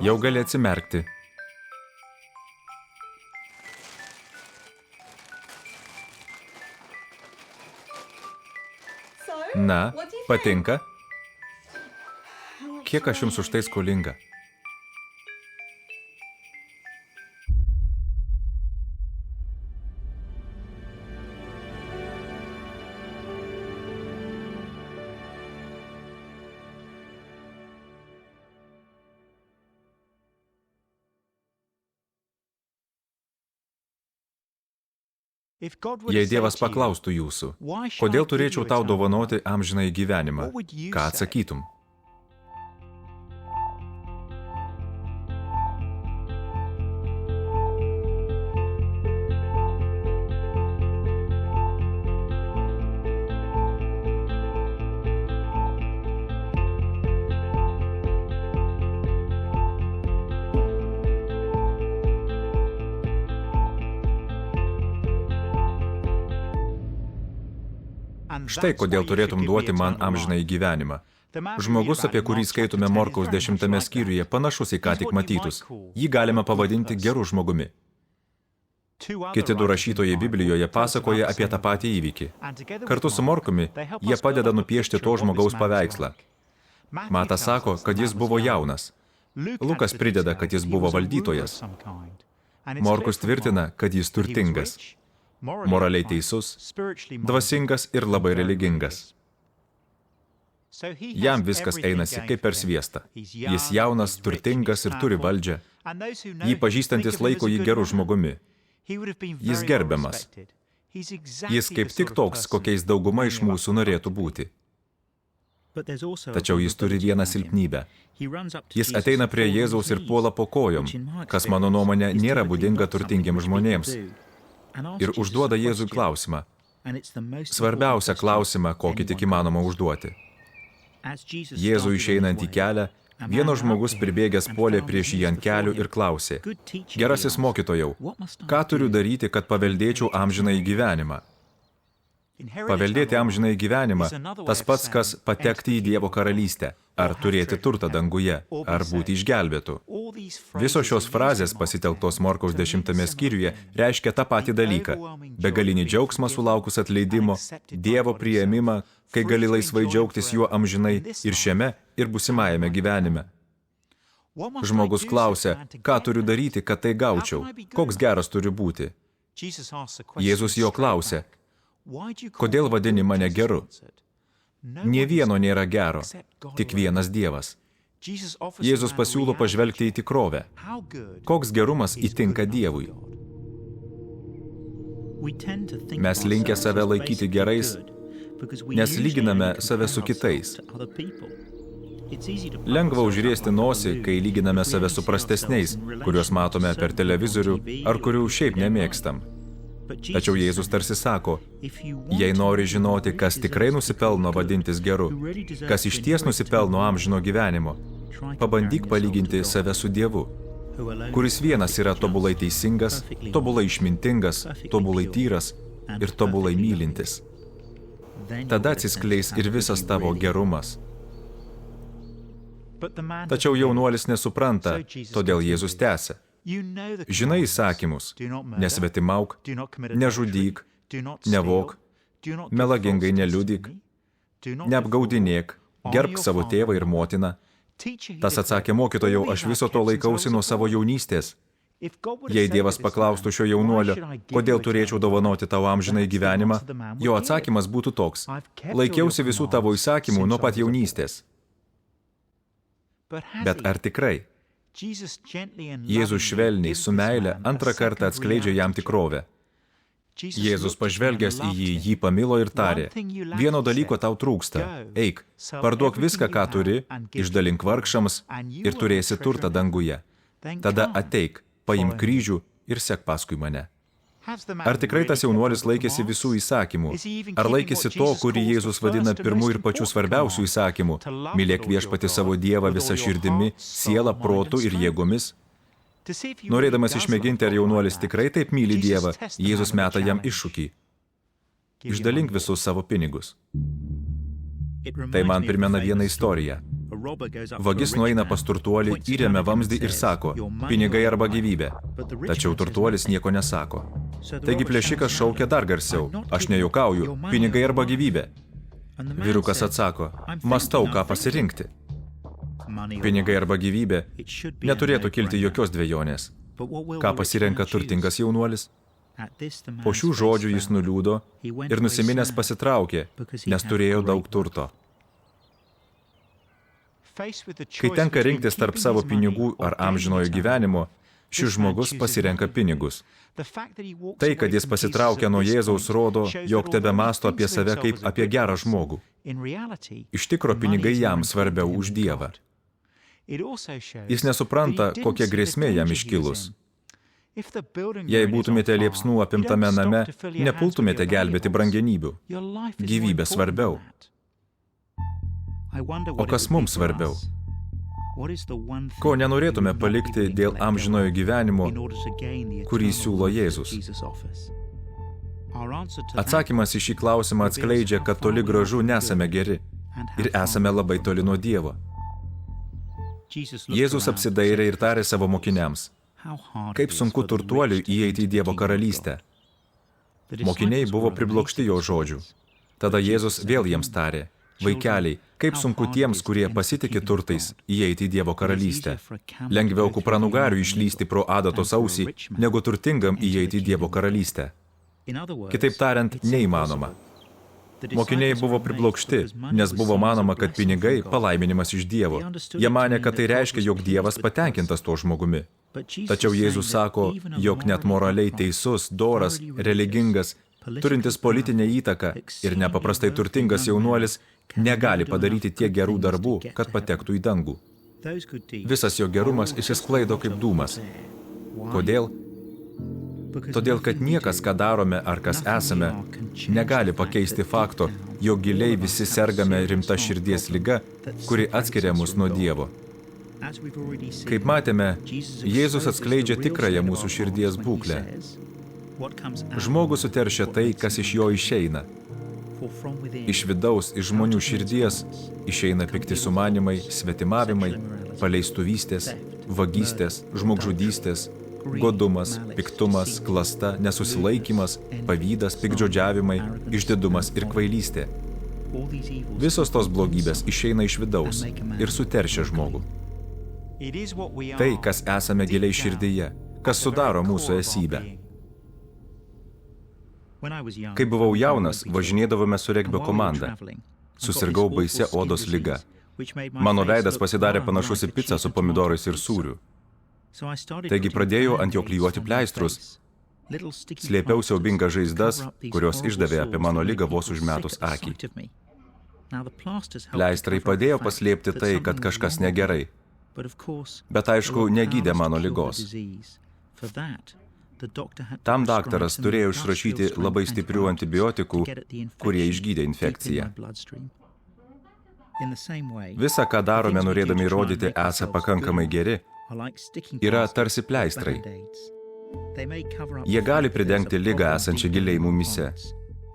Jau gali atsimerkti. Na, patinka? Kiek aš jums už tai skolinga? Jei Dievas paklaustų jūsų, kodėl turėčiau tau dovanoti amžinąjį gyvenimą, ką atsakytum? Štai kodėl turėtum duoti man amžinąjį gyvenimą. Žmogus, apie kurį skaitome Morkaus 10 skyriuje, panašus į ką tik matytus. Jį galima pavadinti geru žmogumi. Kiti du rašytojai Biblijoje pasakoja apie tą patį įvykį. Kartu su Morkumi jie padeda nupiešti to žmogaus paveikslą. Matas sako, kad jis buvo jaunas. Lukas prideda, kad jis buvo valdytojas. Morkus tvirtina, kad jis turtingas, moraliai teisus, dvasingas ir labai religingas. Jam viskas einasi kaip per sviestą. Jis jaunas, turtingas ir turi valdžią. Jį pažįstantis laiko jį geru žmogumi. Jis gerbiamas. Jis kaip tik toks, kokiais dauguma iš mūsų norėtų būti. Tačiau jis turi vieną silpnybę. Jis ateina prie Jėzaus ir puola po kojom, kas mano nuomonė nėra būdinga turtingiems žmonėms. Ir užduoda Jėzui klausimą. Svarbiausią klausimą, kokį tik įmanoma užduoti. Jėzui išeinant į kelią, vienas žmogus pribėgęs puolė prieš jį ant kelių ir klausė: Gerasis mokytojau, ką turiu daryti, kad paveldėčiau amžinąjį gyvenimą? Paveldėti amžinąjį gyvenimą tas pats, kas patekti į Dievo karalystę, ar turėti turtą danguje, ar būti išgelbėtų. Visos šios frazės, pasitelktos Morkaus 10 skyriuje, reiškia tą patį dalyką. Begalinį džiaugsmą sulaukus atleidimo, Dievo priėmimą, kai gali laisvai džiaugtis juo amžinai ir šiame, ir būsimajame gyvenime. Žmogus klausia, ką turiu daryti, kad tai gaučiau, koks geras turi būti. Jėzus jo klausia: kodėl vadini mane geru? Nė vieno nėra gero, tik vienas Dievas. Jėzus pasiūlo pažvelgti į tikrovę. Koks gerumas įtinka Dievui? Mes linkę save laikyti gerais, nes lyginame save su kitais. Lengva užriesti nosį, kai lyginame save su prastesniais, kuriuos matome per televizorių ar kurių šiaip nemėgstam. Tačiau Jėzus tarsi sako, jei nori žinoti, kas tikrai nusipelno vadintis geru, kas išties nusipelno amžino gyvenimo, pabandyk palyginti save su Dievu, kuris vienas yra tobulai teisingas, tobulai išmintingas, tobulai tyras ir tobulai mylintis. Tada atsiskleis ir visas tavo gerumas. Tačiau jaunuolis nesupranta, todėl Jėzus tęsia: žinai įsakymus: nesvetimauk, nežudyk, nevok, melagingai neliudyk, neapgaudinėk, gerbk savo tėvą ir motiną. Tas atsakė: mokytojau, aš viso to laikausi nuo savo jaunystės. Jei Dievas paklaustų šio jaunuolio, kodėl turėčiau dovanoti tavo amžinąjį gyvenimą, jo atsakymas būtų toks: laikiausi visų tavo įsakymų nuo pat jaunystės. Bet ar tikrai? Jėzus švelniai, su meile, antrą kartą atskleidžia jam tikrovę. Jėzus pažvelgęs į jį pamilo ir tarė: vieno dalyko tau trūksta. Eik, parduok viską, ką turi, išdalink vargšams ir turėsi turtą danguje. Tada ateik, paimk kryžių ir sek paskui mane. Ar tikrai tas jaunuolis laikėsi visų įsakymų? Ar laikėsi to, kurį Jėzus vadina pirmu ir pačiu svarbiausiu įsakymu? Mylėk viešpatį savo Dievą visą širdimi, siela, protu ir jėgomis? Norėdamas išmėginti, ar jaunuolis tikrai taip myli Dievą, Jėzus meta jam iššūkį: išdalink visus savo pinigus. Tai man primena vieną istoriją. Vagis nueina pas turtuolį, įremia vamzdį ir sako, pinigai arba gyvybė. Tačiau turtuolis nieko nesako. Taigi plėšikas šaukia dar garsiau, aš nejuokauju, pinigai arba gyvybė. Vyrukas atsako, mąstau, ką pasirinkti. Pinigai arba gyvybė, neturėtų kilti jokios dvejonės. Ką pasirenka turtingas jaunuolis? Po šių žodžių jis nuliūdo ir nusiminęs pasitraukė, nes turėjo daug turto. Kai tenka rinktis tarp savo pinigų ar amžinojo gyvenimo, šis žmogus pasirenka pinigus. Tai, kad jis pasitraukia nuo Jėzaus, rodo, jog tebemąsto apie save kaip apie gerą žmogų. Iš tikro pinigai jam svarbiau už Dievą. Jis nesupranta, kokia grėsmė jam iškilus. Jei būtumėte liepsnų apimtame name, nepultumėte gelbėti brangenybių. Gyvybė svarbiau. O kas mums svarbiau? Ko nenorėtume palikti dėl amžinojo gyvenimo, kurį siūlo Jėzus? Atsakymas į šį klausimą atskleidžia, kad toli gražu nesame geri ir esame labai toli nuo Dievo. Jėzus apsidairė ir tarė savo mokiniams, kaip sunku turtuoliui įeiti į Dievo karalystę. Mokiniai buvo priblokšti jo žodžių. Tada Jėzus vėl jiems tarė, vaikeliai, kaip sunku tiems, kurie pasitiki turtais, įeiti į Dievo karalystę. Lengviau kupranugariui išlysti pro adatos ausį, negu turtingam įeiti į Dievo karalystę. Kitaip tariant, neįmanoma. Mokiniai buvo priblokšti, nes buvo manoma, kad pinigai palaiminimas iš Dievo. Jie manė, kad tai reiškia, jog Dievas patenkintas tuo žmogumi. Tačiau Jėzus sako, jog net moraliai teisus, doras, religingas, turintis politinę įtaką ir nepaprastai turtingas jaunuolis negali padaryti tiek gerų darbų, kad patektų į dangų. Visas jo gerumas išsisklaido kaip dūmas. Kodėl? Todėl, kad niekas, ką darome ar kas esame, negali pakeisti fakto, jog giliai visi sergame rimta širdies liga, kuri atskiria mus nuo Dievo. Kaip matėme, Jėzus atskleidžia tikrąją mūsų širdies būklę. Žmogus suteršia tai, kas iš jo išeina. Iš vidaus, iš žmonių širdies išeina pikti sumanimai, svetimavimai, paleistuvystės, vagystės, žmogžudystės, godumas, piktumas, klasta, nesusilaikymas, pavydas, piktžodžiavimai, išdidumas ir kvailystė. Visos tos blogybės išeina iš vidaus ir suteršia žmogų. Tai, kas esame giliai širdyje, kas sudaro mūsų esybę. Kai buvau jaunas, važinėdavome su regbio komanda. Susirgau baisia odos liga. Mano veidas pasidarė panašus į picą su pomidorais ir sūriu. Taigi pradėjau ant jo klijuoti pleistrus. Slėpiau siaubingas žaizdas, kurios išdavė apie mano ligą vos užmetus akį. Pleistrai padėjo paslėpti tai, kad kažkas negerai. Bet aišku, negydė mano ligos. Tam daktaras turėjo išrašyti labai stiprių antibiotikų, kurie išgydė infekciją. Visa, ką darome norėdami įrodyti esą pakankamai geri, yra tarsi pleistrai. Jie gali pridengti ligą esančią giliai mumyse.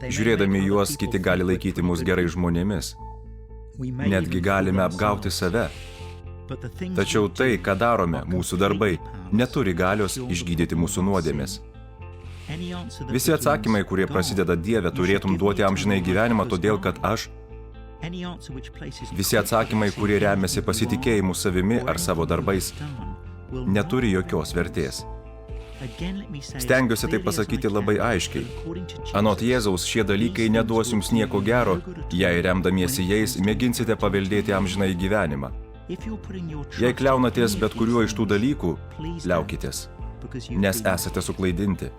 Žiūrėdami juos, kiti gali laikyti mus gerai žmonėmis. Netgi galime apgauti save. Tačiau tai, ką darome, mūsų darbai, neturi galios išgydyti mūsų nuodėmės. Visi atsakymai, kurie prasideda Dieve, turėtum duoti amžinai gyvenimą, todėl kad aš. Visi atsakymai, kurie remiasi pasitikėjimu savimi ar savo darbais, neturi jokios vertės. Stengiuosi tai pasakyti labai aiškiai. Anot Jėzaus, šie dalykai neduos jums nieko gero, jei remdamiesi jais mėginsite paveldėti amžinai gyvenimą. Jei kliaunatės bet kuriuo iš tų dalykų, liaukitės, nes esate suklaidinti.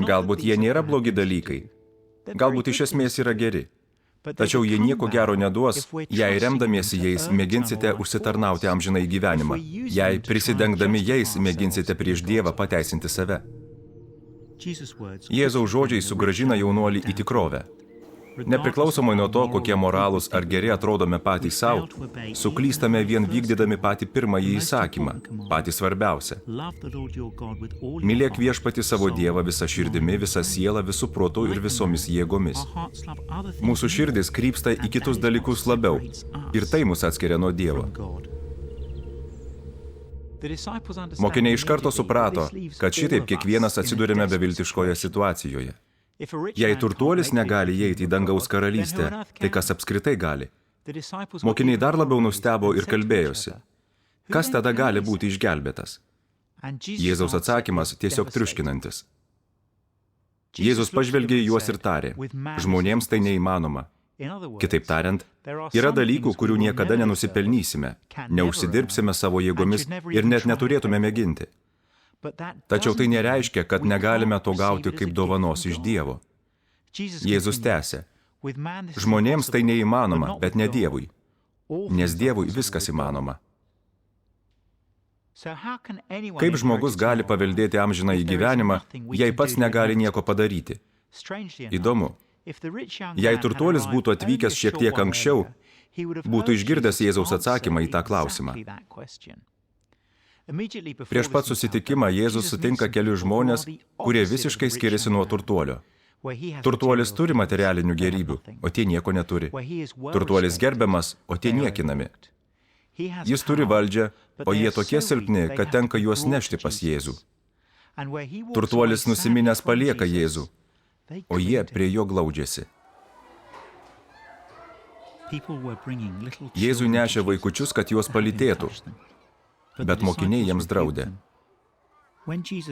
Galbūt jie nėra blogi dalykai, galbūt iš esmės yra geri, tačiau jie nieko gero neduos, jei remdamiesi jais mėginsite užsitarnauti amžinai gyvenimą, jei prisidengdami jais mėginsite prieš Dievą pateisinti save. Jėzaus žodžiai sugrąžina jaunuolį į tikrovę. Nepriklausomai nuo to, kokie moralūs ar geri atrodome patys savo, suklystame vien vykdydami patį pirmąjį įsakymą, patį svarbiausią. Mylėk viešpatį savo Dievą visą širdimi, visą sielą, visų protų ir visomis jėgomis. Mūsų širdis krypsta į kitus dalykus labiau ir tai mus atskiria nuo Dievo. Mokiniai iš karto suprato, kad šitaip kiekvienas atsidūrėme beviltiškoje situacijoje. Jei turtuolis negali įeiti į dangaus karalystę, tai kas apskritai gali? Mokiniai dar labiau nustebo ir kalbėjosi. Kas tada gali būti išgelbėtas? Jėzaus atsakymas tiesiog triuškinantis. Jėzus pažvelgė į juos ir tarė, žmonėms tai neįmanoma. Kitaip tariant, yra dalykų, kurių niekada nenusipelnysime, neužsidirbsime savo jėgomis ir net neturėtume mėginti. Tačiau tai nereiškia, kad negalime to gauti kaip dovanos iš Dievo. Jėzus tęsė, žmonėms tai neįmanoma, bet ne Dievui, nes Dievui viskas įmanoma. Kaip žmogus gali paveldėti amžinąjį gyvenimą, jei pats negali nieko padaryti? Įdomu. Jei turtuolis būtų atvykęs šiek tiek anksčiau, būtų išgirdęs Jėzaus atsakymą į tą klausimą. Prieš pat susitikimą Jėzus sutinka kelius žmonės, kurie visiškai skiriasi nuo turtuolio. Turtuolis turi materialinių gėrybių, o tie nieko neturi. Turtuolis gerbiamas, o tie niekinami. Jis turi valdžią, o jie tokie silpni, kad tenka juos nešti pas Jėzų. Turtuolis nusiminęs palieka Jėzų, o jie prie jo glaudžiasi. Jėzui nešė vaikučius, kad juos palytėtų, bet mokiniai jiems draudė.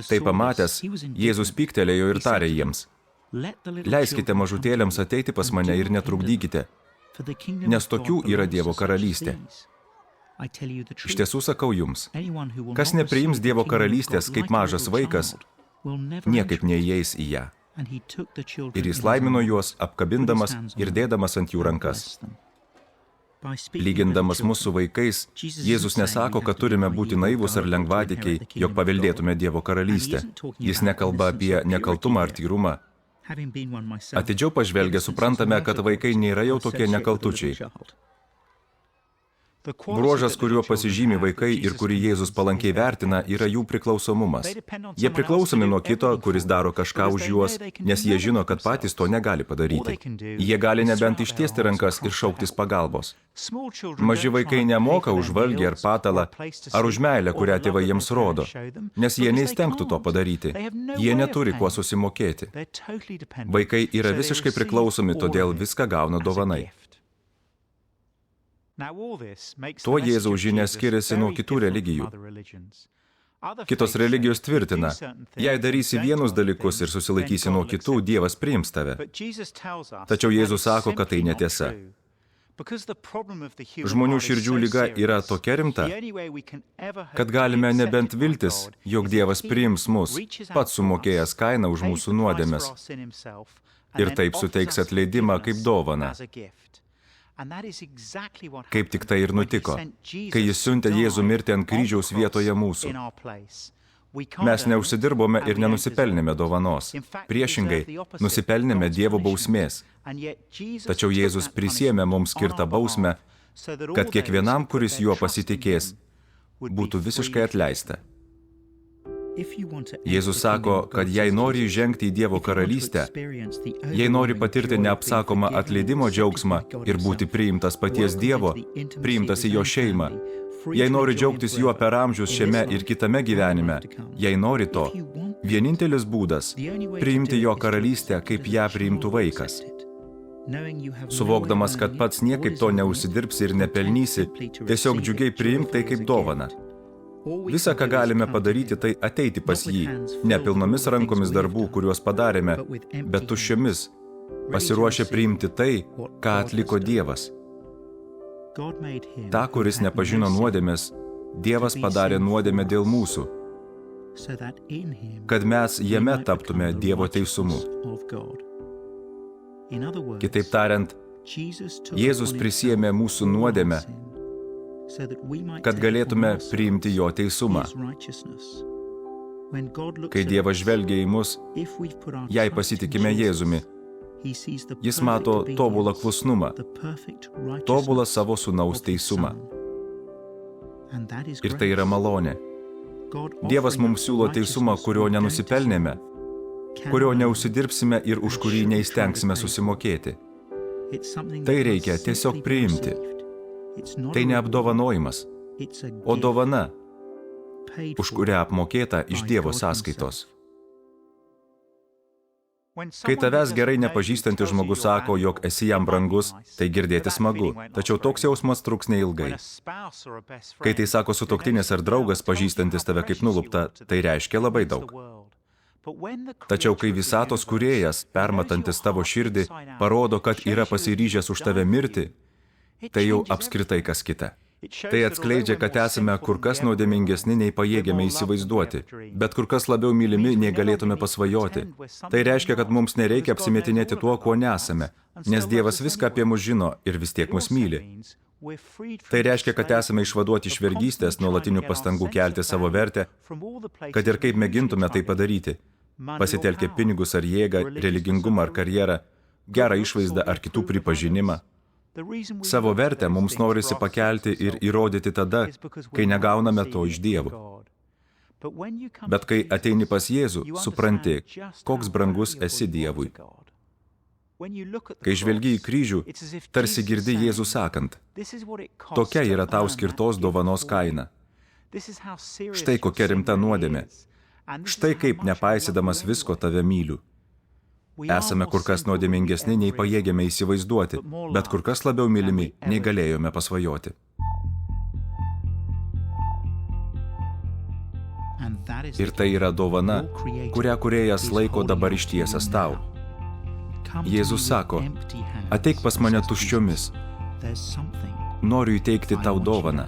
Tai pamatęs, Jėzus pyktelėjo ir tarė jiems, leiskite mažutėliams ateiti pas mane ir netrukdykite, nes tokių yra Dievo karalystė. Iš tiesų sakau jums, kas nepriims Dievo karalystės kaip mažas vaikas, niekaip neįeis į ją. Ir jis laimino juos, apkabindamas ir dėdamas ant jų rankas. Lygindamas mūsų vaikais, Jėzus nesako, kad turime būti naivūs ar lengvatikiai, jog paveldėtume Dievo karalystę. Jis nekalba apie nekaltumą ar tyrumą. Atidžiau pažvelgę suprantame, kad vaikai nėra jau tokie nekaltučiai. Bruožas, kuriuo pasižymi vaikai ir kurį Jėzus palankiai vertina, yra jų priklausomumas. Jie priklausomi nuo kito, kuris daro kažką už juos, nes jie žino, kad patys to negali padaryti. Jie gali nebent ištiesti rankas ir šauktis pagalbos. Maži vaikai nemoka už valgį ar patalą, ar už meilę, kurią tėvai jiems rodo, nes jie neįstengtų to padaryti. Jie neturi kuo susimokėti. Vaikai yra visiškai priklausomi, todėl viską gauna dovanai. Tuo Jėzaus žinia skiriasi nuo kitų religijų. Kitos religijos tvirtina, jei darysi vienus dalykus ir susilaikysi nuo kitų, Dievas priims tave. Tačiau Jėzus sako, kad tai netiesa. Žmonių širdžių liga yra tokia rimta, kad galime nebent viltis, jog Dievas priims mus, pats sumokėjęs kainą už mūsų nuodėmes, ir taip suteiks atleidimą kaip dovaną. Kaip tik tai ir nutiko, kai jis siuntė Jėzų mirti ant kryžiaus vietoje mūsų. Mes neužsidirbome ir nenusipelnėme dovanos. Priešingai, nusipelnėme Dievo bausmės. Tačiau Jėzus prisiėmė mums skirtą bausmę, kad kiekvienam, kuris juo pasitikės, būtų visiškai atleista. Jėzus sako, kad jei nori įžengti į Dievo karalystę, jei nori patirti neapsakomą atleidimo džiaugsmą ir būti priimtas paties Dievo, priimtas į jo šeimą, jei nori džiaugtis juo per amžius šiame ir kitame gyvenime, jei nori to, vienintelis būdas – priimti jo karalystę, kaip ją priimtų vaikas. Suvokdamas, kad pats niekaip to neužsidirbsi ir nepelnysi, tiesiog džiugiai priimk tai kaip dovaną. Visa, ką galime padaryti, tai ateiti pas jį, ne pilnomis rankomis darbų, kuriuos padarėme, bet tuščiomis, pasiruošę priimti tai, ką atliko Dievas. Ta, kuris nepažino nuodėmės, Dievas padarė nuodėmę dėl mūsų, kad mes jame taptume Dievo teisumu. Kitaip tariant, Jėzus prisiėmė mūsų nuodėmę, kad galėtume priimti jo teisumą. Kai Dievas žvelgia į mus, jei pasitikime Jėzumi, Jis mato tobulą klusnumą, tobulą savo sūnaus teisumą. Ir tai yra malonė. Dievas mums siūlo teisumą, kurio nenusipelnėme, kurio neužsidirbsime ir už kurį neįstengsime susimokėti. Tai reikia tiesiog priimti. Tai ne apdovanojimas, o dovana, už kurią apmokėta iš Dievo sąskaitos. Kai tavęs gerai nepažįstantis žmogus sako, jog esi jam brangus, tai girdėti smagu, tačiau toks jausmas truks neilgai. Kai tai sako sutuoktinis ar draugas pažįstantis tave kaip nuluptą, tai reiškia labai daug. Tačiau kai visatos kūrėjas, permatantis tavo širdį, parodo, kad yra pasiryžęs už tave mirti, tai jau apskritai kas kita. Tai atskleidžia, kad esame kur kas nuodėmingesni, nei pajėgiame įsivaizduoti, bet kur kas labiau mylimi, nei galėtume pasvajoti. Tai reiškia, kad mums nereikia apsimetinėti tuo, kuo nesame, nes Dievas viską apie mus žino ir vis tiek mus myli. Tai reiškia, kad esame išvaduoti iš vergystės, nuolatinių pastangų kelti savo vertę, kad ir kaip mėgintume tai padaryti, pasitelkę pinigus ar jėgą, religingumą ar karjerą, gerą išvaizdą ar kitų pripažinimą. Savo vertę mums norisi pakelti ir įrodyti tada, kai negauname to iš Dievo. Bet kai ateini pas Jėzų, supranti, koks brangus esi Dievui. Kai žvelgi į kryžių, tarsi girdi Jėzų sakant, tokia yra tau skirtos dovanos kaina. Štai kokia rimta nuodėmė. Štai kaip nepaisydamas visko tave myliu. Esame kur kas nuodėmingesni, nei pajėgiame įsivaizduoti, bet kur kas labiau mylimi, nei galėjome pasvajoti. Ir tai yra dovana, kurią kūrėjas laiko dabar ištiesęs tau. Jėzus sako, ateik pas mane tuščiomis. Noriu įteikti tau dovaną.